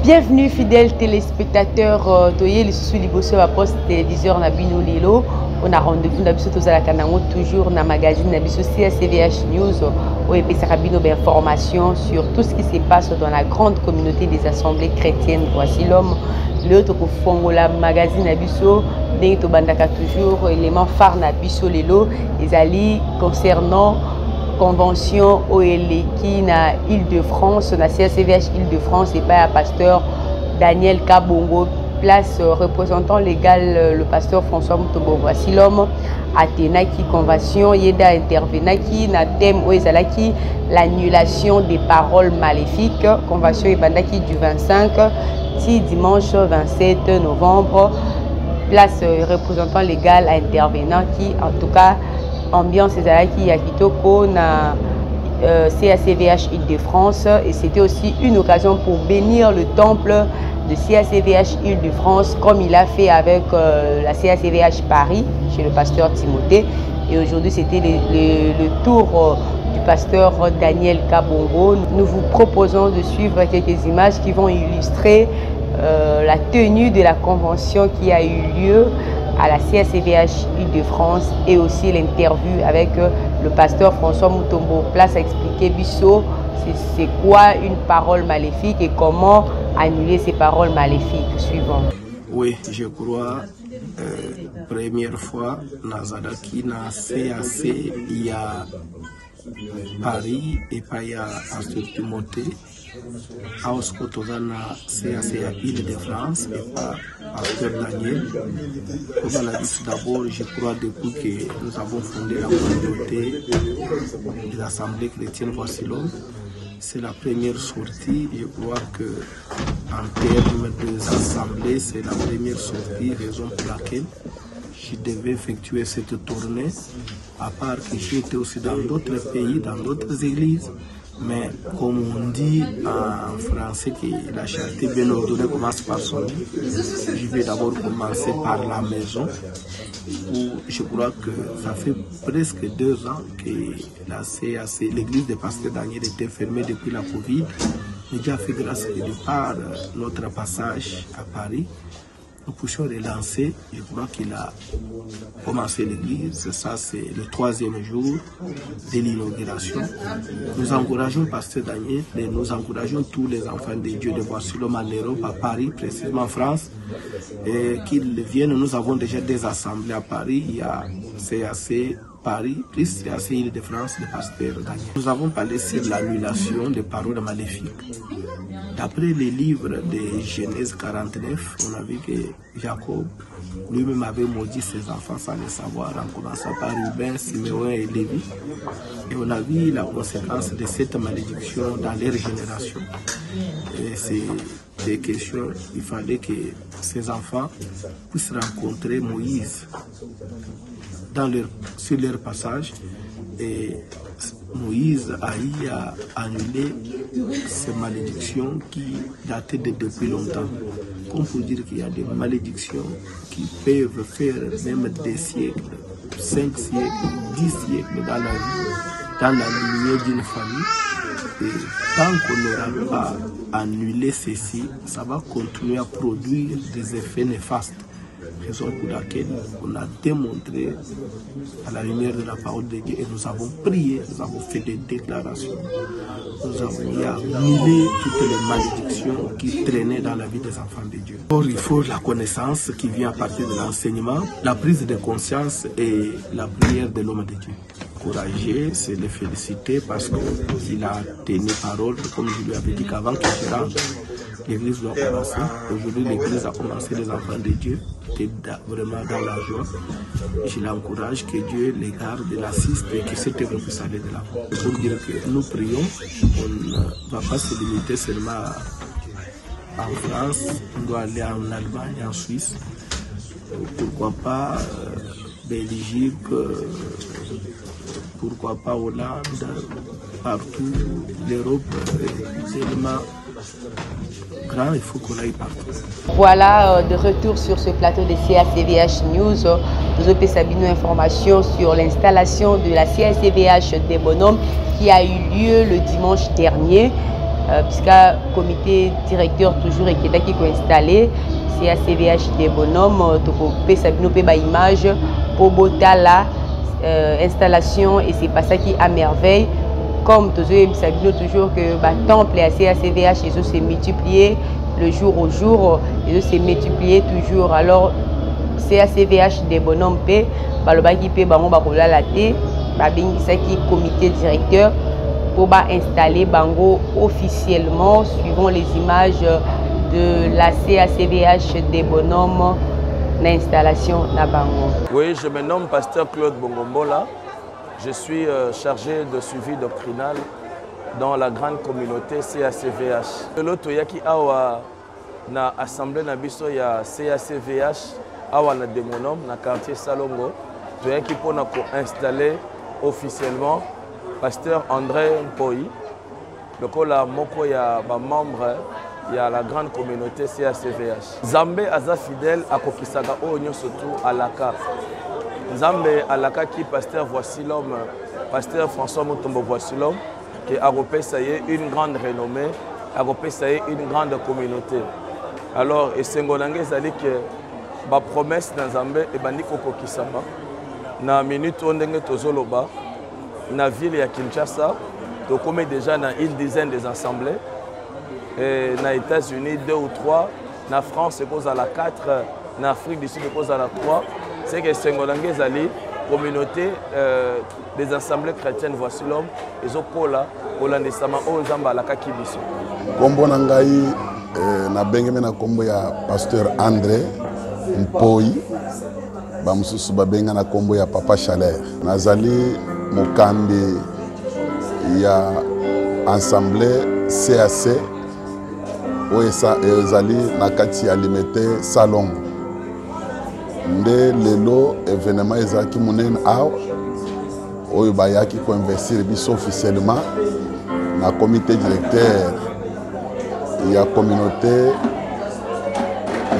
Bienvenue fidèles téléspectateurs Toye le sous liboso à poste téléviseur Nabino Lelo. On a rendez-vous Nabiso Tozala Kanango toujours dans magazine Nabiso CACVH News où il peut s'arabino d'informations sur tout ce qui se passe dans la grande communauté des assemblées chrétiennes. Voici l'homme le Tokofongola magazine Nabiso Deng Tobandaka toujours élément phare Nabiso Lelo les alliés concernant convention OLEKI na Île-de-France, na CACVH Île-de-France et pas à pasteur Daniel Kabongo, place représentant légal le pasteur François Mutombo. Voici l'homme Athénaki convention Yeda intervenaki na thème Oezalaki l'annulation des paroles maléfiques. Convention Ebandaki du 25 si dimanche 27 novembre. Place représentant légal à intervenant qui en tout cas ambiance qui a Kitoko na CACVH Île-de-France et c'était aussi une occasion pour bénir le temple de CACVH Île-de-France comme il a fait avec la CACVH Paris chez le pasteur Timothée et aujourd'hui c'était le tour du pasteur Daniel Kabongo. Nous vous proposons de suivre quelques images qui vont illustrer la tenue de la convention qui a eu lieu à la CACVH Île-de-France et aussi l'interview avec le pasteur François Mutombo. Place à expliquer Bisso, c'est quoi une parole maléfique et comment annuler ces paroles maléfiques. Suivant. Oui, je crois, première fois, Nazadaki, na CAC, il y a Paris et pas il y a Pasteur Timothée. House Kotozana CAC à Île-de-France et pas Pasteur Daniel. Comme on a dit d'abord, je crois depuis que nous avons fondé la communauté de l'Assemblée chrétienne Voici l'homme, c'est la première sortie. Je crois que en termes des assemblées, c'est la première sortie, raison pour laquelle je devais effectuer cette tournée, à part que j'étais aussi dans d'autres pays, dans d'autres églises. Mais comme on dit en français que la charité bien ordonnée commence par son lit, je vais d'abord commencer par la maison où je crois que ça fait presque 2 ans que la CAC, l'église de Pasteur Daniel était fermée depuis la Covid. Mais Dieu a fait grâce que de par notre passage à Paris, nous pouvions relancer. Je crois qu'il a commencé l'église. Ça, c'est le 3e jour de l'inauguration. Nous encourageons Pasteur Daniel et nous encourageons tous les enfants de Dieu de Voici l'homme en Europe, à Paris, précisément en France, et qu'ils viennent. Nous avons déjà des assemblées à Paris. Il y a CAC Paris, plus CAC Île-de-France, le pasteur Daniel. Nous avons parlé sur l'annulation des paroles maléfiques. D'après les livres de Genèse 49, on a vu que Jacob lui-même avait maudit ses enfants sans le savoir, en commençant par Ruben, Siméon et Lévi. Et on a vu la conséquence de cette malédiction dans leur génération. Et c'est des questions, il fallait que ces enfants puissent rencontrer Moïse sur leur passage. Et Moïse a eu à annuler ces malédictions qui dataient de depuis longtemps. Comme pour dire qu'il y a des malédictions qui peuvent faire même des siècles, 5 siècles, 10 siècles dans la vie, dans la lignée d'une famille. Et tant qu'on n'aura pas annulé ceci, ça va continuer à produire des effets néfastes. Raison pour laquelle on a démontré à la lumière de la parole de Dieu et nous avons prié, nous avons fait des déclarations, nous avons annulé toutes les malédictions qui traînaient dans la vie des enfants de Dieu. Or, il faut la connaissance qui vient à partir de l'enseignement, la prise de conscience et la prière de l'homme de Dieu. Encourager, c'est le féliciter parce qu'il a tenu parole, comme je lui avais dit qu'avant qu'il se rende, l'église doit commencer. Aujourd'hui, l'église a commencé, les enfants de Dieu étaient vraiment dans la joie. Je l'encourage, que Dieu les garde, l'assiste et que cette œuvre puisse aller de l'avant. Pour dire que nous prions, on ne va pas se limiter seulement en France, on doit aller en Allemagne, en Suisse, pourquoi pas Belgique, pourquoi pas Hollande, partout, l'Europe est tellement grand, il faut qu'on aille partout. Voilà, de retour sur ce plateau de CACVH News. Nous avons Sabino information sur l'installation de la CACVH des bonhommes qui a eu lieu le dimanche dernier. puisque le comité directeur toujours est installé. CACVH des bonhommes, tu peux faire image pour la installation et c'est pas ça qui à merveille. Comme toujours que le temple à CACVH ils se multiplié le jour au jour, ils se multiplié toujours. Alors CACVH des bonhommes pe balobaki pe bango bakola la té babingisa ki comité directeur pour installer bango officiellement suivant les images de la CACVH des bonhommes l'installation na bango. Oui, je me nomme Pasteur Claude Bongombola. Je suis chargé de suivi doctrinal dans la grande communauté CACVH. L'autre yaki awa na assemblée na biso ya CACVH awa na Demonome na quartier Salongo. Toyaki pona ko installer officiellement Pasteur André Mpoi. Lokola moko ya ba membre ya la grande communauté CACVH. Zambé aza fidèle à Kokisaka Onyo surtout à Laka. Zambé à Laka qui Pasteur Voici l'homme, Pasteur François Mutombo Voici l'homme, qui a repéré une grande renommée, a repéré une grande communauté. Alors, et Sengonangé Zali que ma promesse dans Zambé et Bandiko Kokisama, na minute on dengue tozoloba, na ville ya Kinshasa, to comme déjà dans une dizaine des assemblées. Et dans les États-Unis, 2 ou 3, en France, c'est cause à la 4, en Afrique du Sud, c'est cause à la 3. C'est que Sengolangé Zali, communauté des assemblées chrétiennes, voici l'homme, et Zokola, Hollandais Sama, Ozamba, la Kakibiso. Kombo Nangaï, na bengeme na kombo ya Pasteur André Mpoi, bamususu babenga na kombo ya Papa Chaleur. Nazali Mokambi ya assemblée CAC. Ezali na kati ya limité Salongo nde lelo événement ezaki munene awa oyo bayaki ko investir biso officiellement na comité directeur ya communauté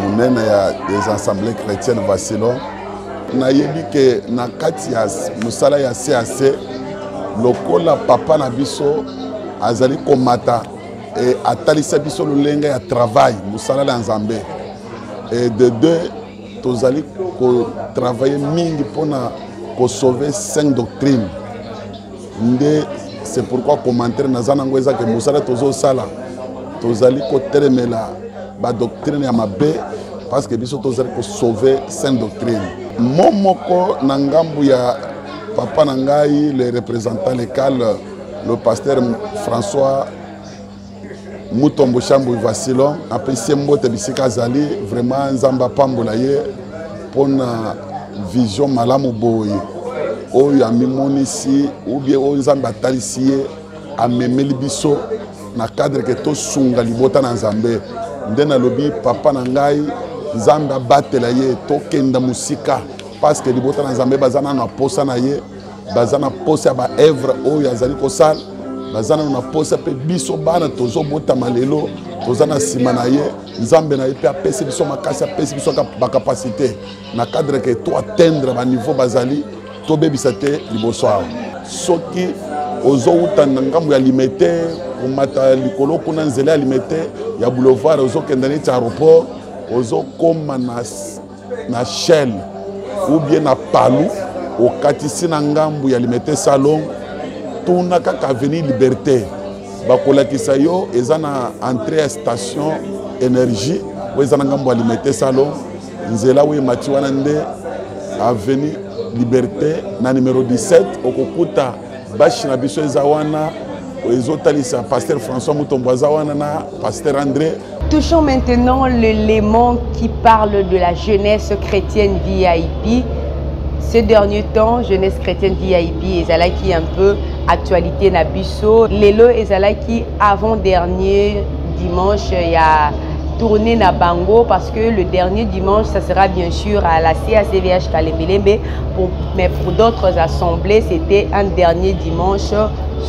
munene ya des assemblées chrétiennes Vasilo na yebi ke na kati ya musala ya CAC lokola papa na biso azali komata et atalisa biso lulenga ya travail musala la Nzambe et de deux tozali ko travailler mingi pona ko sauver 5 doctrines nde c'est pourquoi commentaire nazana ngweza ke musala tozo sala tozali ko telemela ba doctrine ya mabe parce que biso tozali ko sauver 5 doctrines momoko na ngambu ya papa na ngai le représentant local le pasteur François Mutombo Chambo Vasilo apprécié mbote bisika zali vraiment nzamba pambola ye pona vision malamu boye oyo amimonisi ou bien oyo nzamba talisi ye amemeli biso na cadre que to sunga libota na nzambe nde na lobi papa na ngai nzambe abatela ye to kenda musika parce que libota na nzambe bazana na posa na ye bazana posa ba œuvre oyo azali kosala bazana na posa pe biso bana tozo bota malelo tozana sima na ye nzambe na ye pe apesi biso makasi apesi biso ba capacité na cadre que to atteindre ba niveau bazali to bebisa te liboso awa soki ozo uta na ngambo ya limité umata likolo kuna nzela ya limité ya boulevard ozo kenda neti aéroport ozo koma na Shell ou bien na Palu okatisi na ngambo ya limité Salon tuna kaka avenue Liberté bakolakisa yo eza na entrée ya station énergie o eza na ngambo ya limité Salon nzela we mati wana nde avenue Liberté na numéro 17 okokuta bashi na biso eza wana ezotalisa pasteur François Mutombo eza wana na pasteur André. Touchons maintenant l'élément qui parle de la jeunesse chrétienne VIP. Ces derniers temps, jeunesse chrétienne VIP, ezalaki un peu actualité na biso. Lelo ezalaki avant-dernier dimanche, il y a tourné na Bango parce que le dernier dimanche, ça sera bien sûr à la CACVH Kalembelembe. Mais pour d'autres assemblées, c'était un dernier dimanche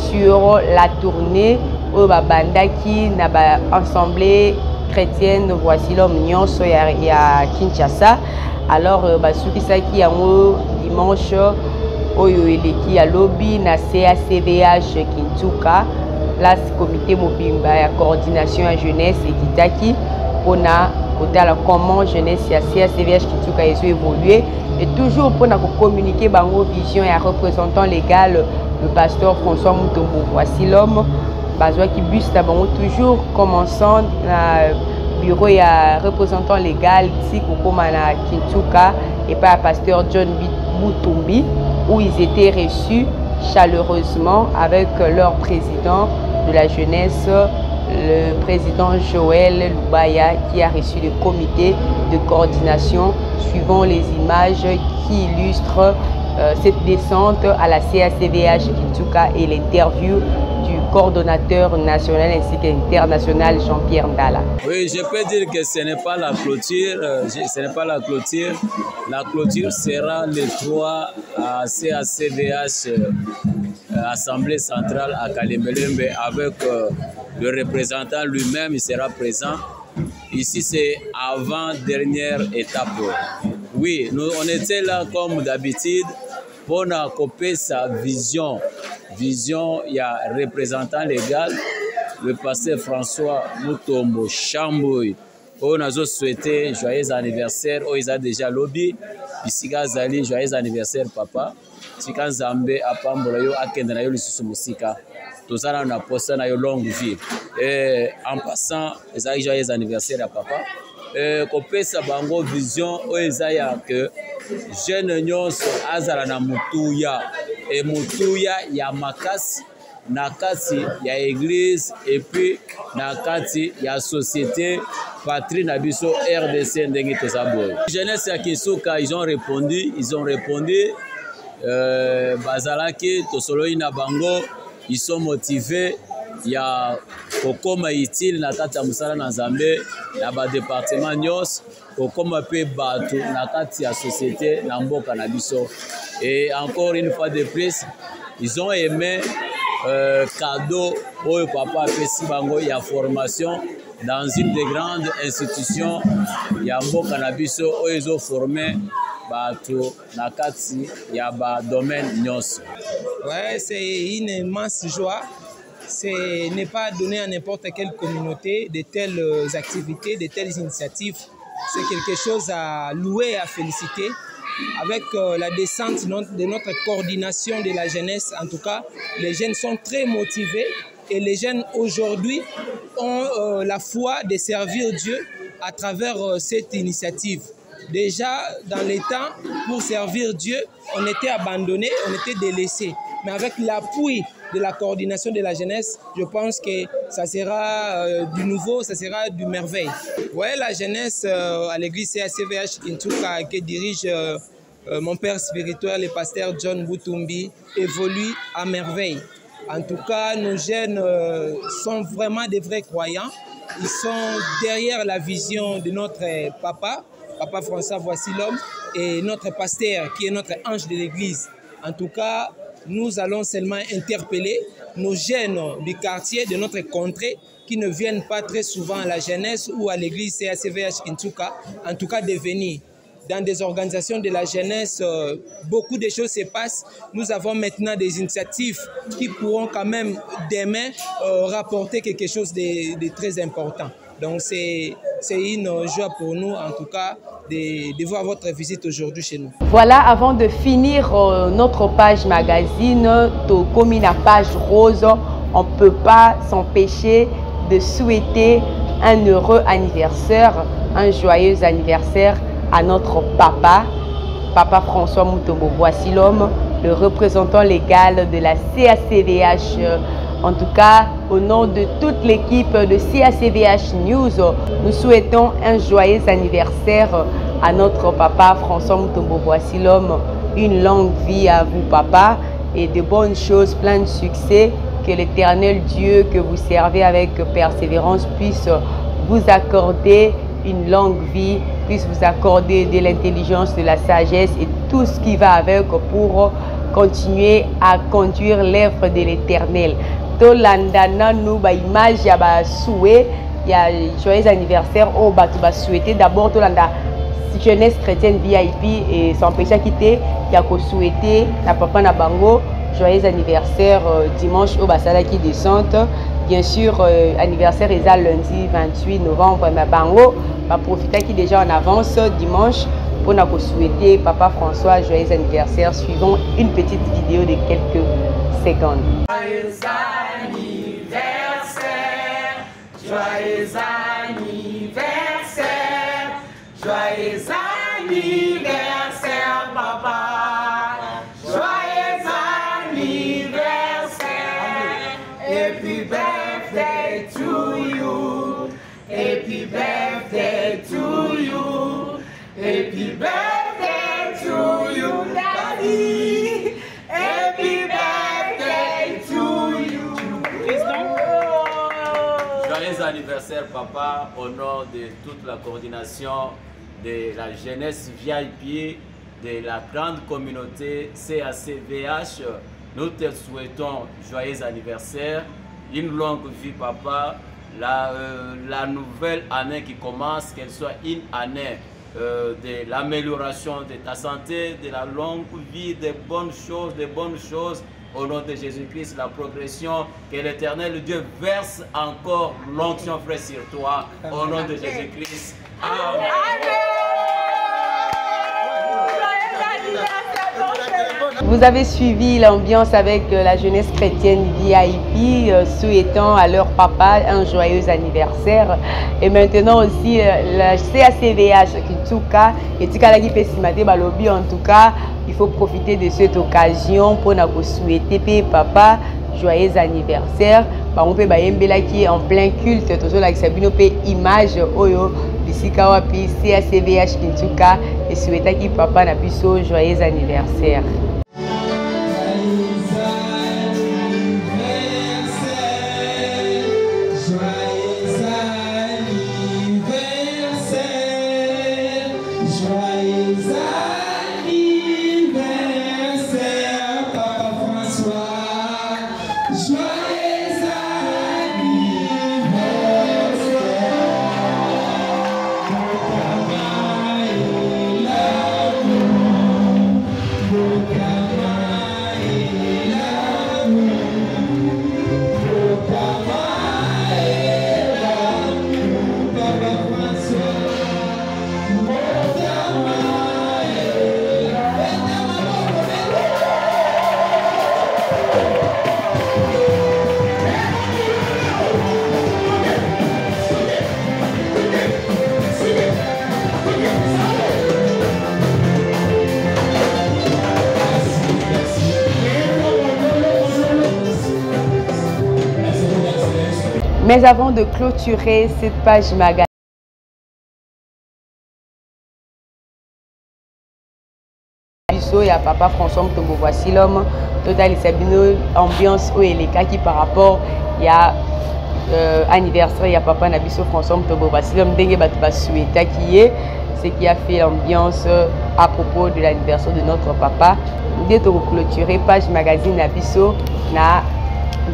sur la tournée au Babandaki na ba assemblée chrétienne voici l'homme nyonso ya Kinshasa. Alors basukisaki yango dimanche oyo eleki ya lobby na CACVH Kintuka place comité mobimba ya coordination à jeunesse et kitaki pour comment jeunesse ya CACVH Kituka a évolué et toujours pour communiquer bango vision et représentant légal le pasteur François Mutombo. Voici l'homme bazwa qui buste bango toujours commençant na bureau ya représentant légal ici kokoma na Kituka et par pasteur John Mutombi où ils étaient reçus chaleureusement avec leur président de la jeunesse, le président Joël Lubaya, qui a reçu le comité de coordination suivant les images qui illustrent cette descente à la CACVH Kituka et l'interview du coordonnateur national ainsi qu'international Jean-Pierre Ndala. Oui, je peux dire que ce n'est pas la clôture, La clôture sera le 3 à CACVH Assemblée centrale à Kalemelembe avec le représentant lui-même, il sera présent. Ici, c'est avant-dernière étape. Oui, on était là comme d'habitude pour couper sa vision. Vision, il y a représentant légal, le pasteur François Mutombo Chamboui. On a souhaité joyeux anniversaire, ils ont déjà lobby. Ici, Gazali, joyeux anniversaire, papa. Tika Nzambe apambola yo akenda na yo lisusu musika tozala na posa na yo longue vie en passant ezali joyeux anniversaire à papa kopesa bango vision oyo ezaya que jeune nyonso azala na mutuya et mutuya ya makasi na kati ya église et puis na kati ya société patrie na biso RDC ndenge tozaboy jeunesse ya Kisuka ils ont répondu bazalaki tosoloyi na bango ils sont motivés ya kokoma utile na kati ya musala na Nzambe na ba département nyos kokoma pe bato na kati ya société na mboka na biso et encore une fois de plus ils ont aimé cadeau oyo papa apesi bango ya formation dans une des grandes institutions ya mboka na biso oyo ezo formé bato na kati ya ba domaine nyonso. Ouais, c'est une immense joie. C'est ne pas donner à n'importe quelle communauté de telles activités, de telles initiatives. C'est quelque chose à louer et à féliciter. Avec la descente de notre coordination de la jeunesse, en tout cas, les jeunes sont très motivés et les jeunes aujourd'hui ont la foi de servir Dieu à travers cette initiative. Déjà, dans les temps, pour servir Dieu, on était abandonnés, on était délaissés. Mais avec l'appui de la coordination de la jeunesse, je pense que ça sera du nouveau, ça sera du merveille. Ouais, la jeunesse à l'église CACVH Kituka que dirige mon père spirituel, le pasteur John Mutombi, évolue à merveille. En tout cas, nos jeunes sont vraiment des vrais croyants. Ils sont derrière la vision de notre papa François, voici l'homme, et notre pasteur qui est notre ange de l'église. En tout cas, nous allons seulement interpeller nos jeunes du quartier, de notre contrée, qui ne viennent pas très souvent à la jeunesse ou à l'église CACVH Kituka, en tout cas de venir. Dans des organisations de la jeunesse, beaucoup de choses se passent. Nous avons maintenant des initiatives qui pourront quand même demain rapporter quelque chose de très important. Donc c'est une joie pour nous en tout cas de voir votre visite aujourd'hui chez nous. Voilà, avant de finir notre page magazine, comme une page rose, on ne peut pas s'empêcher de souhaiter un heureux anniversaire, un joyeux anniversaire à notre papa François Mutombo. Voici l'homme, le représentant légal de la CACVH. En tout cas, au nom de toute l'équipe de CACVH News, nous souhaitons un joyeux anniversaire à notre papa François Mutombo. Voici l'homme, une longue vie à vous papa et de bonnes choses, plein de succès. Que l'éternel Dieu que vous servez avec persévérance puisse vous accorder une longue vie, puisse vous accorder de l'intelligence, de la sagesse et tout ce qui va avec pour continuer à conduire l'œuvre de l'éternel. Tolandana nous ba image ya ba souhait ya joyeux anniversaire au batu ba souhaiter d'abord tolanda jeunesse chrétienne VIP et sans péché quitter ya ko souhaiter na papa na bango joyeux anniversaire dimanche au basala qui descente bien sûr, anniversaire est lundi 28 novembre, mais bango va profiter qui déjà en avance dimanche pour nous souhaiter Papa François joyeux anniversaire. Suivons une petite vidéo de quelques secondes. Joyeux anniversaire, joyeux anniversaire, joyeux anniversaire, papa. Joyeux anniversaire, happy birthday to you, happy birthday to you, happy birthday to you, daddy, happy birthday to you. Joyeux anniversaire, papa, au nom de toute la coordination de la jeunesse VIP de la grande communauté CACVH. Nous te souhaitons joyeux anniversaire, une longue vie, papa. La nouvelle année qui commence, qu'elle soit une année de l'amélioration de ta santé, de la longue vie, des bonnes choses. Au nom de Jésus-Christ, la progression, que l'Éternel Dieu verse encore l'onction fraîche sur toi. Au nom de Jésus-Christ. Amen. Vous avez suivi l'ambiance avec la jeunesse chrétienne VIP, souhaitant à leur papa un joyeux anniversaire. Et maintenant aussi la CACVH, en tout cas, en tout cas, il faut profiter de cette occasion pour nous souhaiter papa joyeux anniversaire. On peut qui est en plein culte, toujours la image oyo bisika wapi CACVH en tout cas et souhaiter que papa n'a plus joyeux anniversaire. Mais avant de clôturer cette page magazine, il y a Papa François Mtombo, voici l'homme total Sabino ambiance où il est qui par rapport il y a anniversaire il y a Papa Nabiso François Mtombo, voici l'homme dengue batuba souhaita qui est ce qui a fait l'ambiance à propos de l'anniversaire de notre papa. Dès que vous clôturez page magazine Nabiso na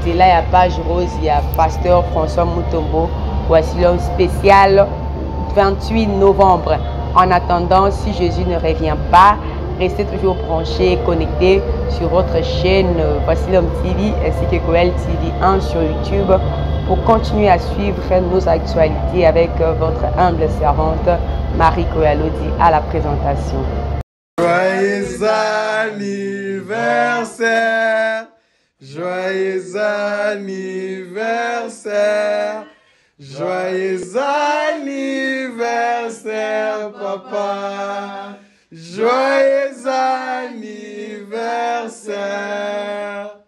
de là, il y a page rose, il y a Pasteur François Mtombo. Voici l'homme spécial 28 novembre. En attendant, si Jésus ne revient pas, restez toujours branchés et connectés sur votre chaîne Voici l'homme TV ainsi que Koel TV 1 sur YouTube pour continuer à suivre nos actualités avec votre humble servante Marie Koyalodi à la présentation. Joyeux anniversaire! Joyeux anniversaire, joyeux anniversaire, papa. Joyeux anniversaire.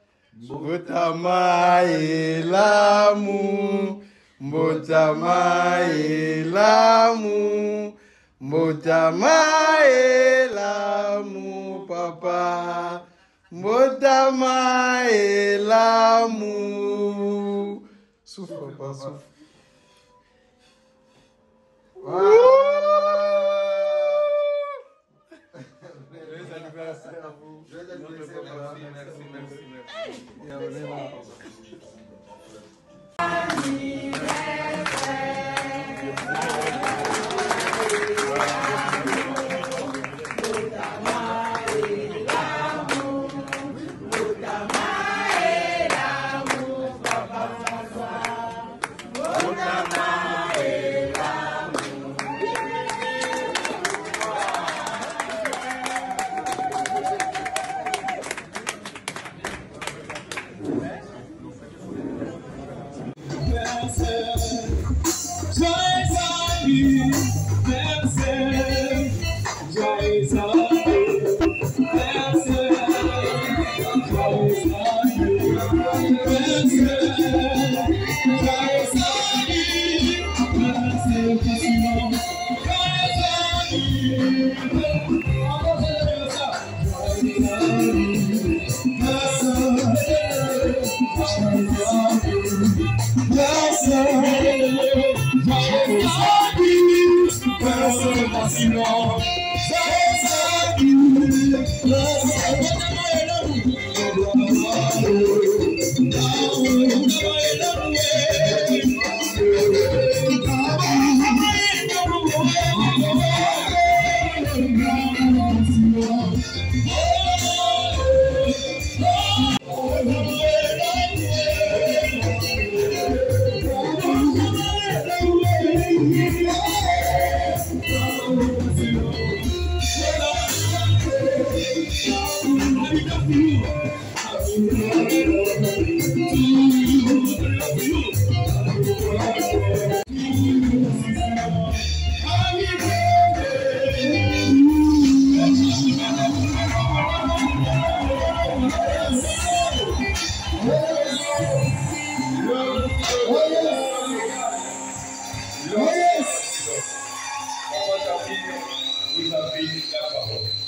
Mbotama et l'amour, mbotama et l'amour, mbotama et l'amour, papa. Mbotama et l'amour. Souffre pas, souffre. Joyeux anniversaire à vous. Joyeux anniversaire, merci. Vous avez la parole.